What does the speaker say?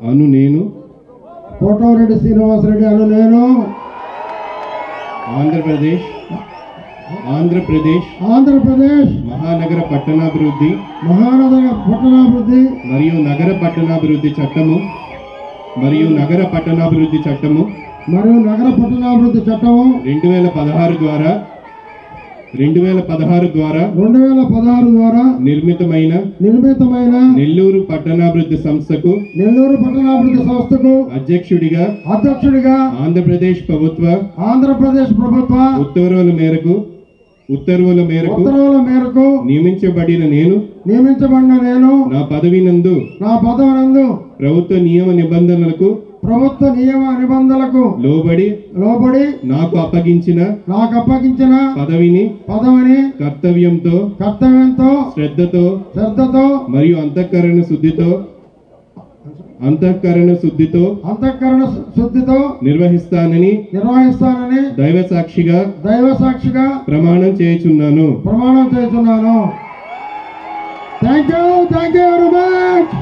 అను నేను కోటమిరెడ్డి శ్రీనివాసరెడ్డి అను నేను ఆంధ్రప్రదేశ్ మహానగర పట్టణాభివృద్ధి మరియు నగర పట్టణాభివృద్ధి చట్టము 2016 ద్వారా నిర్మితమైన నెల్లూరు పట్టణాభివృద్ధి సంస్థకు అధ్యక్షుడిగా ఆంధ్రప్రదేశ్ ప్రభుత్వ ఉత్తర్వుల మేరకు నియమించబడిన నేను నా పదవి నందు ప్రభుత్వ నియమ నిబంధనలకు లోబడి నాకు అప్పగించిన పదవిని కర్తవ్యంతో శ్రద్ధతో మరియు అంతఃకరణ శుద్ధితో నిర్వహిస్తానని దైవ సాక్షిగా ప్రమాణం చేయుచున్నాను. Thank you very much.